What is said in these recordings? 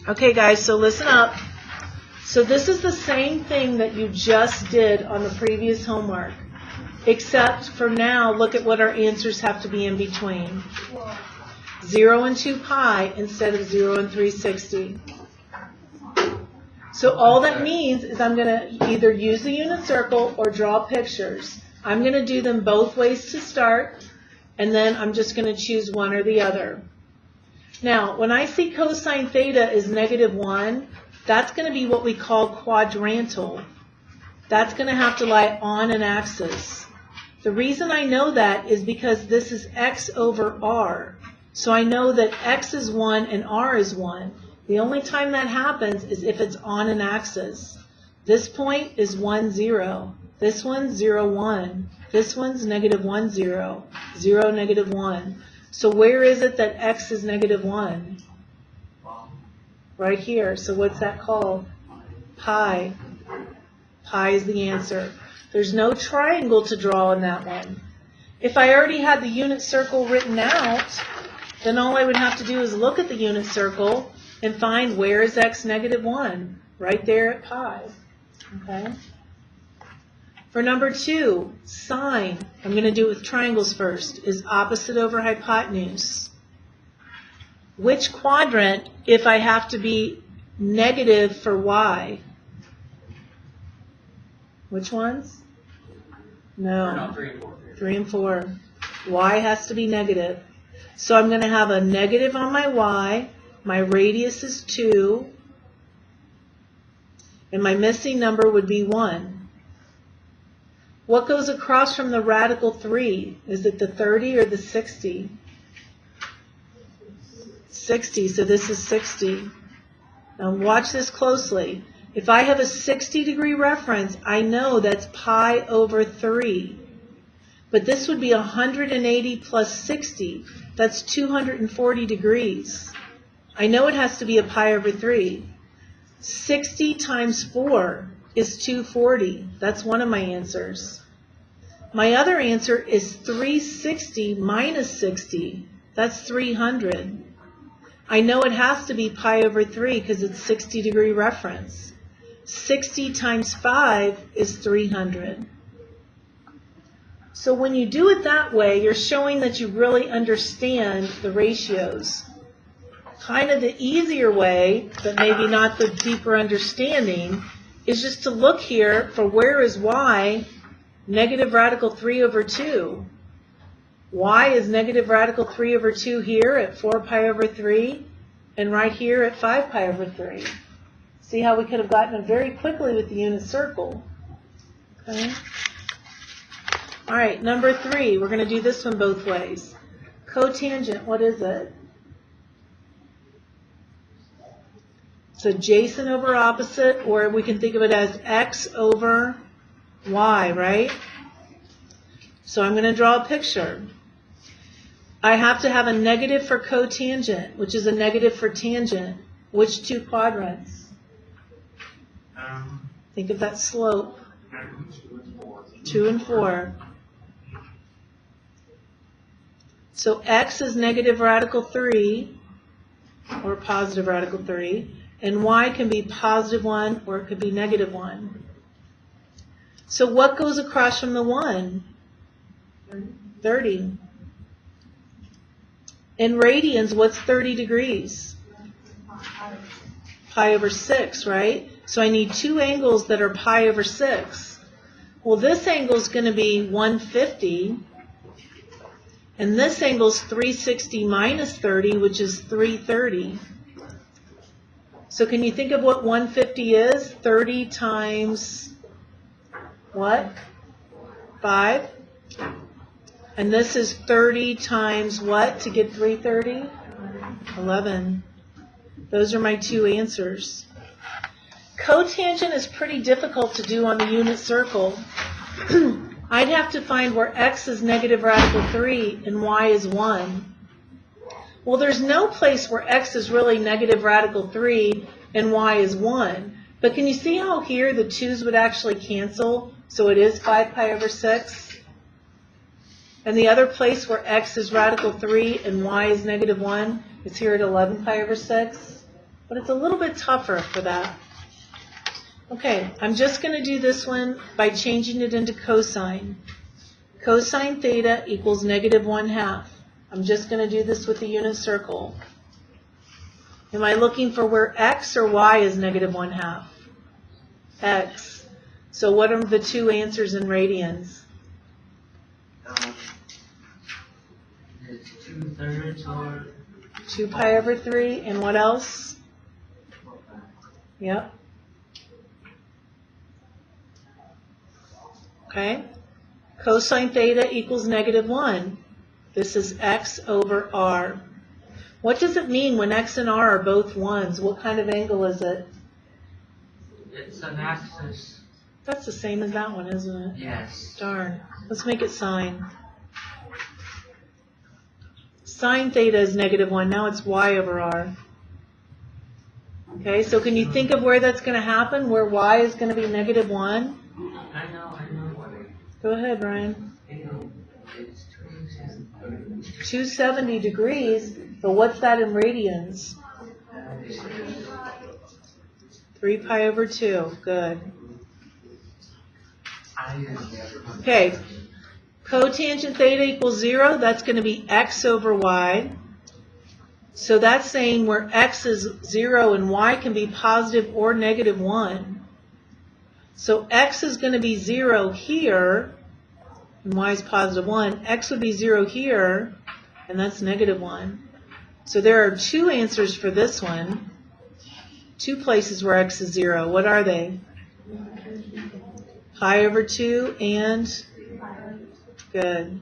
Okay, guys, so listen up. So this is the same thing that you just did on the previous homework, except for now, look at what our answers have to be in between. 0 and 2 pi instead of 0 and 360. So all that means is I'm going to either use the unit circle or draw pictures. I'm going to do them both ways to start, and then I'm just going to choose one or the other. Now, when I see cosine theta is -1, that's going to be what we call quadrantal. That's going to have to lie on an axis. The reason I know that is because this is x over r. So I know that x is 1 and r is 1. The only time that happens is if it's on an axis. This point is 1, 0. This one's 0, 1. This one's -1, 0. 0, -1. So where is it that x is -1? Right here. So what's that called? Pi. Pi is the answer. There's no triangle to draw in that one. If I already had the unit circle written out, then all I would have to do is look at the unit circle and find where is x -1, right there at pi. Okay. For number 2, sine, I'm going to do it with triangles first, is opposite over hypotenuse. Which quadrant, if I have to be negative for y? Which ones? No. 3 and 4. Y has to be negative. So I'm going to have a negative on my y. My radius is 2. And my missing number would be 1. What goes across from the radical 3? Is it the 30 or the 60? 60, so this is 60. Now watch this closely. If I have a 60-degree reference, I know that's pi over 3. But this would be 180 plus 60. That's 240 degrees. I know it has to be a pi over 3. 60 times 4 is 240. That's one of my answers. My other answer is 360 minus 60. That's 300. I know it has to be pi over 3 because it's 60-degree reference. 60 times 5 is 300. So when you do it that way, you're showing that you really understand the ratios. Kind of the easier way, but maybe not the deeper understanding, is just to look here for where is y, negative radical 3 over 2. Y is negative radical 3 over 2 here at 4 pi over 3, and right here at 5 pi over 3. See how we could have gotten it very quickly with the unit circle. Okay. All right, number 3. We're going to do this one both ways. Cotangent, what is it? It's adjacent over opposite, or we can think of it as x over y, right? So I'm going to draw a picture. I have to have a negative for cotangent, which is a negative for tangent. Which two quadrants? Think of that slope. 2 and 4. So x is negative radical 3, or positive radical 3, and y can be positive 1, or it could be negative 1. So what goes across from the 1? 30. In radians, what's 30 degrees? Pi over 6, right? So I need two angles that are pi over 6. Well, this angle is going to be 150, and this angle is 360 minus 30, which is 330. So can you think of what 150 is? 30 times what? 5? And this is 30 times what to get 330? 11. Those are my two answers. Cotangent is pretty difficult to do on the unit circle. I'd have to find where x is negative radical 3 and y is 1. Well, there's no place where x is really negative radical 3 and y is 1. But can you see how here the 2's would actually cancel? So it is 5 pi over 6. And the other place where x is radical 3 and y is negative 1 is here at 11 pi over 6. but it's a little bit tougher for that. Okay, I'm just going to do this one by changing it into cosine. Cosine theta equals -1/2. I'm just going to do this with the unit circle. Am I looking for where x or y is -1/2? X. So what are the two answers in radians? It's 2/3 or 2 pi over 3, and what else? Yep. Okay. Cosine theta equals -1. This is x over r. What does it mean when x and r are both 1s? What kind of angle is it? it's an axis. That's the same as that one, isn't it? Yes. Darn. Let's make it sine. Sine theta is -1. Now it's y over r. Okay, so can you think of where that's going to happen, where y is going to be -1? I know. Go ahead, Brian. It's 270. 270 degrees, but what's that in radians? 3 pi over 2. Good. Okay. Cotangent theta equals 0. That's going to be x over y. So that's saying where x is 0 and y can be positive or -1. So x is going to be 0 here, and y is positive 1. X would be 0 here, and that's -1. So there are two answers for this one. Two places where x is 0. What are they? Pi over 2 and good.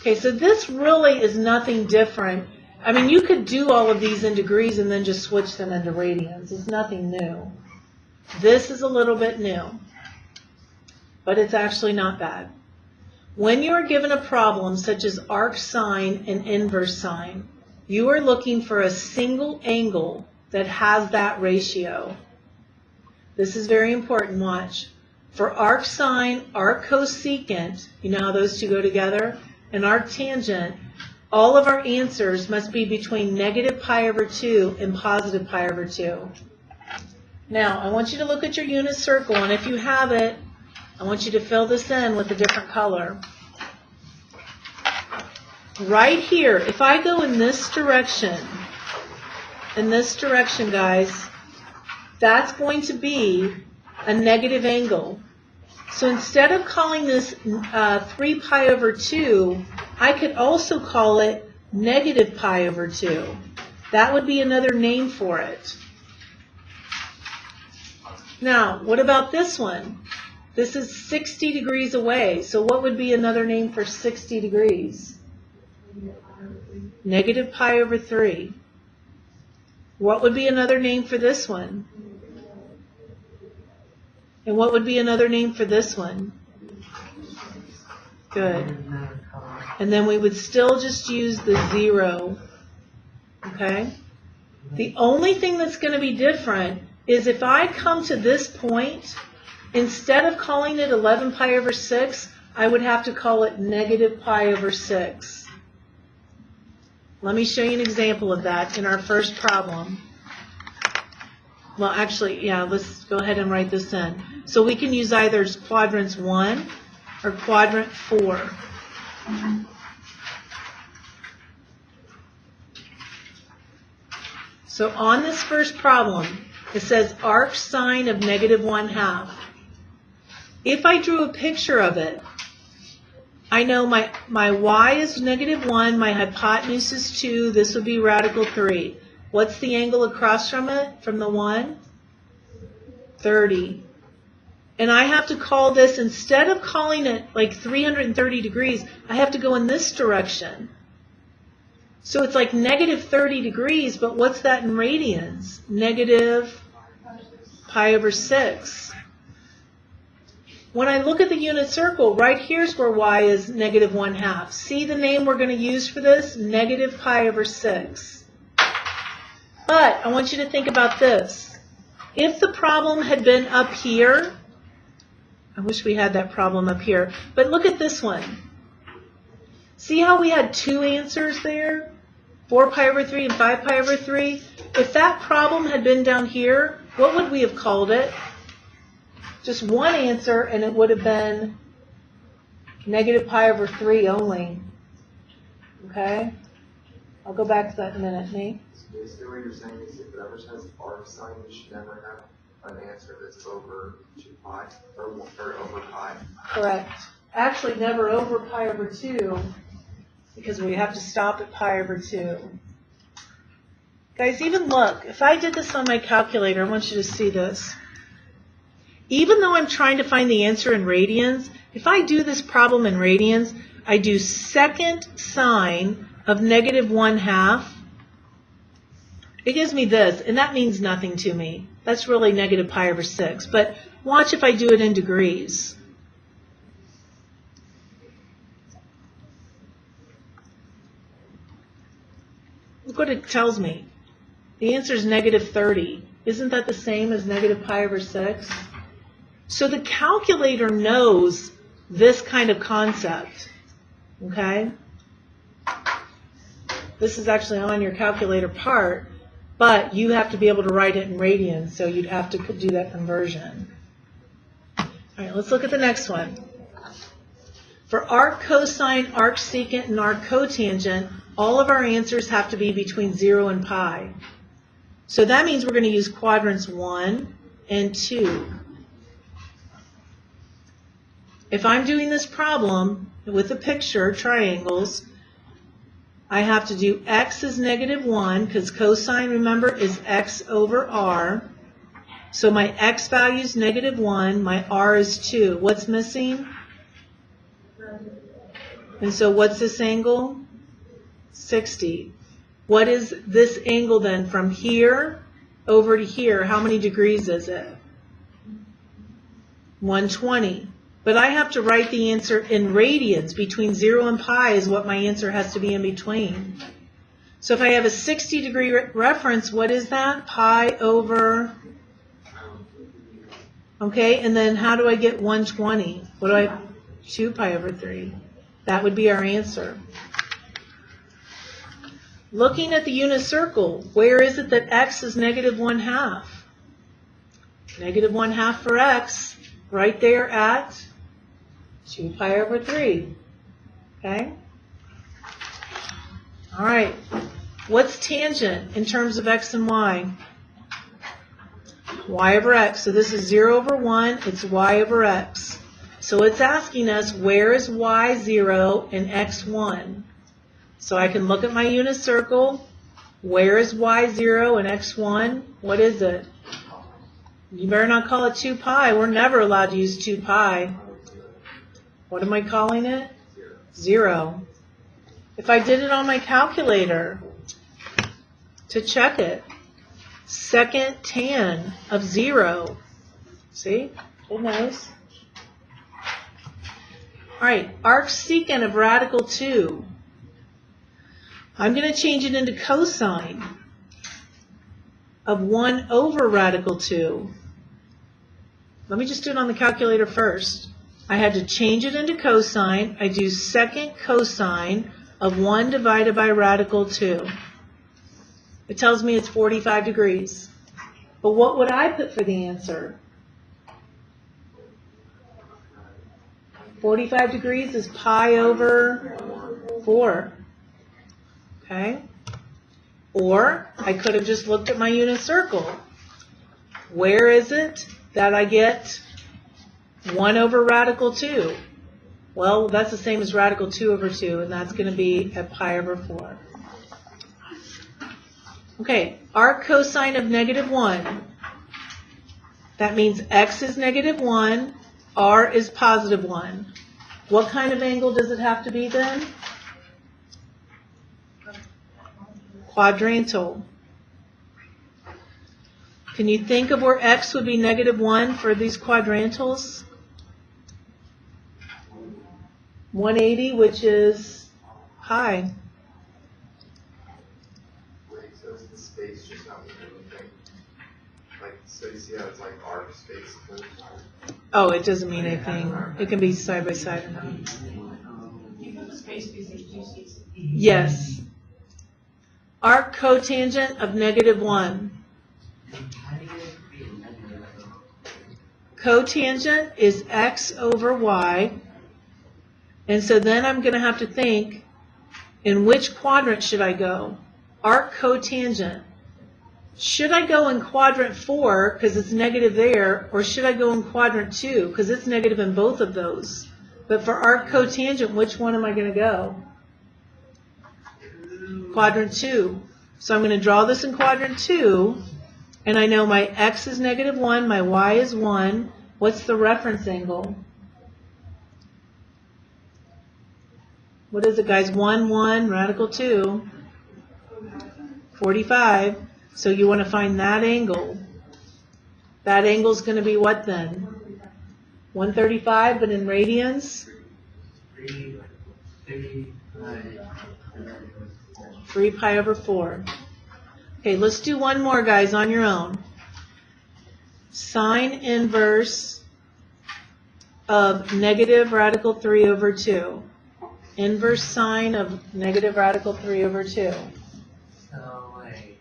Okay, so this really is nothing different. I mean, you could do all of these in degrees and then just switch them into radians. It's nothing new. This is a little bit new, but it's actually not bad. When you are given a problem such as arc sine and inverse sine, you are looking for a single angle that has that ratio. This is very important. Watch. For arc sine, arc cosecant, you know how those two go together, and arc tangent, all of our answers must be between -pi over 2 and positive pi over 2. Now, I want you to look at your unit circle, and if you have it, I want you to fill this in with a different color. Right here, if I go in this direction, guys, that's going to be a negative angle. So instead of calling this 3 pi over 2, I could also call it -pi over 2. That would be another name for it. Now, what about this one? This is 60 degrees away. So what would be another name for 60 degrees? -pi over 3. What would be another name for this one? And what would be another name for this one? Good. And then we would still just use the 0. Okay? The only thing that's going to be different is if I come to this point, instead of calling it 11 pi over 6, I would have to call it -pi over 6. Let me show you an example of that in our first problem. Well, actually, yeah, let's go ahead and write this in. So we can use either quadrants 1 or quadrant 4. So on this first problem, it says arc sine of -1/2. If I drew a picture of it, I know my y is -1, my hypotenuse is 2, this would be radical 3. What's the angle across from it, from the 1? 30. And I have to call this, instead of calling it like 330 degrees, I have to go in this direction. So it's like -30 degrees, but what's that in radians? -pi over 6. When I look at the unit circle, right here's where y is -1/2. See the name we're going to use for this? -pi over 6. But I want you to think about this. If the problem had been up here, I wish we had that problem up here, but look at this one. See how we had two answers there? 4 pi over 3 and 5 pi over 3. If that problem had been down here, what would we have called it? Just one answer, and it would have been negative pi over 3 only. Okay? I'll go back to that in a minute, Nate. So basically what you're saying is if it ever says arc sine, you should never have an answer that's over 2 pi, or over pi. Correct. Actually, never over pi over 2, because we have to stop at pi over 2. Guys, even look, if I did this on my calculator, I want you to see this. Even though I'm trying to find the answer in radians, if I do this problem in radians, I do secant sine of negative 1/2. It gives me this, and that means nothing to me. That's really negative pi over 6. But watch if I do it in degrees. Look what it tells me. The answer is negative 30. Isn't that the same as negative pi over 6? So the calculator knows this kind of concept. Okay? This is actually on your calculator part, but you have to be able to write it in radians, so you'd have to do that conversion. All right, let's look at the next one. For arc cosine, arc secant, and arc cotangent, all of our answers have to be between 0 and pi. So that means we're going to use quadrants 1 and 2. If I'm doing this problem with a picture, triangles, I have to do x is negative 1, because cosine, remember, is x over r. So my x value is negative 1, my r is 2. What's missing? And so what's this angle? 60. What is this angle then from here over to here? How many degrees is it? 120. But I have to write the answer in radians. Between 0 and pi is what my answer has to be in between. So if I have a 60-degree reference, what is that? Pi over... Okay, and then how do I get 120? What do I... 2 pi over 3. That would be our answer. Looking at the unit circle, where is it that x is negative 1/2? Negative 1/2 for x, right there at 2 pi over 3. Okay? All right. What's tangent in terms of x and y? Y over x. So this is 0 over 1. It's y over x. So it's asking us, where is y 0 and x 1? So I can look at my unit circle. Where is y 0 and x 1? What is it? You better not call it 2 pi. We're never allowed to use 2 pi. What am I calling it? 0. If I did it on my calculator to check it, secant tan of 0. See? It knows. All right, arc secant of radical 2. I'm going to change it into cosine of 1 over radical 2. Let me just do it on the calculator first. I had to change it into cosine. I do secant cosine of 1 divided by radical 2. It tells me it's 45 degrees. But what would I put for the answer? 45 degrees is pi over 4. Okay? Or I could have just looked at my unit circle. Where is it that I get 1 over radical 2? Well, that's the same as radical 2 over 2, and that's going to be at pi over 4. Okay, arc cosine of negative 1. That means x is negative 1, r is positive 1. What kind of angle does it have to be then? Quadrantal. Can you think of where x would be negative 1 for these quadrantals? 180, which is pi. Wait, so it's the space just not with anything? Like, so you see how it's like arc space? Oh, it doesn't mean anything. It can be side by side or not. Yes. Arc cotangent of -1. Cotangent is x over y. And so then I'm going to have to think, in which quadrant should I go? Arc cotangent. Should I go in quadrant 4 because it's negative there, or should I go in quadrant 2 because it's negative in both of those? But for arc cotangent, which one am I going to go? Quadrant 2. So I'm going to draw this in quadrant 2, and I know my x is -1, my y is 1. What's the reference angle? What is it, guys? 1, 1, radical 2, 45. So you want to find that angle. That angle is going to be what then? 135, but in radians? 3 pi over 4. Okay, let's do one more, guys, on your own. Sine inverse of negative radical 3 over 2. Inverse sine of negative radical 3 over 2. So, wait.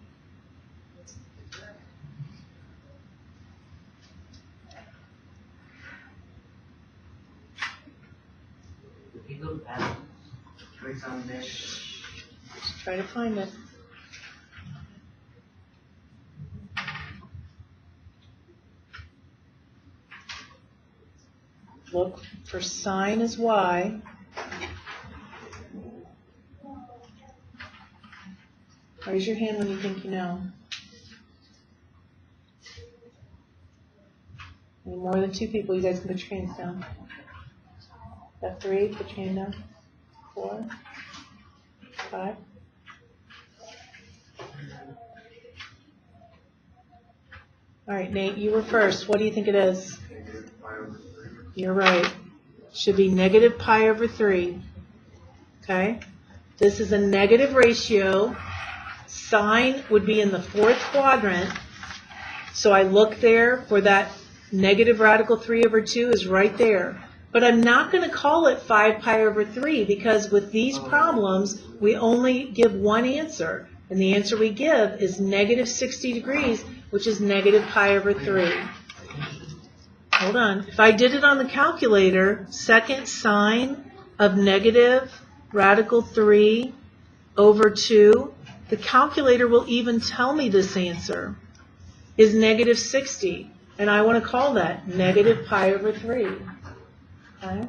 If you go back, click on this. Just try to find it. Look for sine is y. Raise your hand when you think you know. Any more than 2 people, you guys can put your hands down. Got 3, put your hand down. 4, 5. All right, Nate, you were first. What do you think it is? You're right. Should be negative pi over 3. Okay? This is a negative ratio. Sine would be in the 4th quadrant. So I look there for that negative radical 3 over 2 is right there. But I'm not going to call it 5 pi over 3 because with these problems, we only give one answer. And the answer we give is negative 60 degrees, which is negative pi over 3. Hold on. If I did it on the calculator, secant sine of negative radical 3 over 2, the calculator will even tell me this answer is negative 60. And I want to call that negative pi over 3. Okay?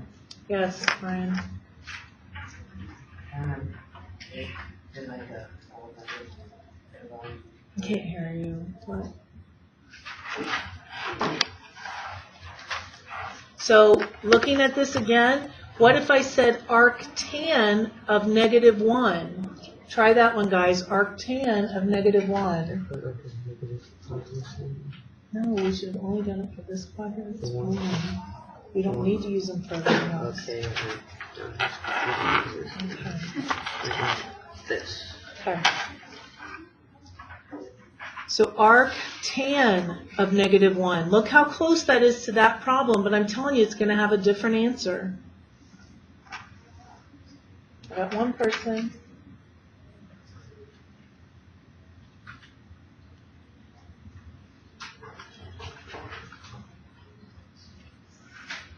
Yes, Brian. I can't hear you. What? So looking at this again, what if I said arctan of -1? Try that one, guys. Arctan of -1. No, we should have only done it for this quadrant. We don't need to use them for everything else. Okay. This. Okay. So arc tan of -1. Look how close that is to that problem, but I'm telling you it's going to have a different answer. I got one person.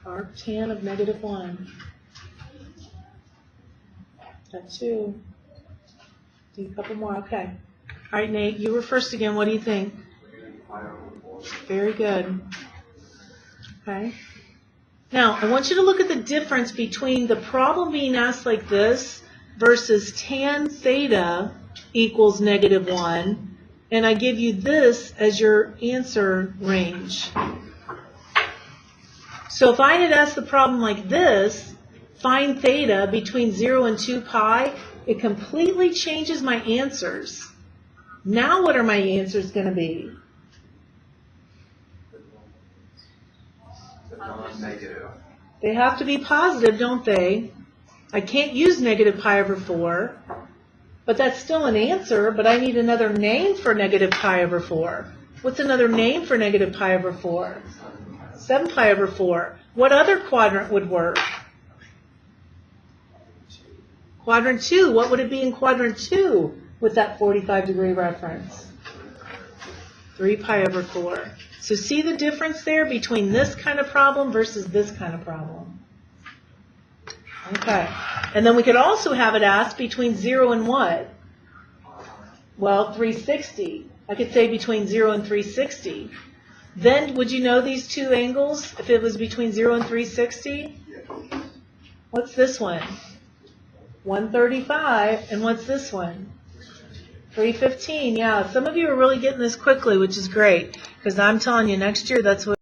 Arc tan of -1. Got 2. Do a couple more. Okay. All right, Nate, you were first again. What do you think? Very good. Okay. Now, I want you to look at the difference between the problem being asked like this versus tan theta equals -1, and I give you this as your answer range. So if I had asked the problem like this, find theta between 0 and 2 pi, it completely changes my answers. Now what are my answers going to be? Negative. They have to be positive, don't they? I can't use negative pi over 4, but that's still an answer, but I need another name for negative pi over 4. What's another name for negative pi over 4? 7 pi over 4. What other quadrant would work? Quadrant 2. What would it be in quadrant 2? with that 45-degree reference? 3 pi over 4. So see the difference there between this kind of problem versus this kind of problem? Okay. And then we could also have it asked between 0 and what? Well, 360. I could say between 0 and 360. Then, would you know these two angles if it was between 0 and 360? What's this one? 135. And what's this one? 315. Yeah, some of you are really getting this quickly, which is great, because I'm telling you, next year that's what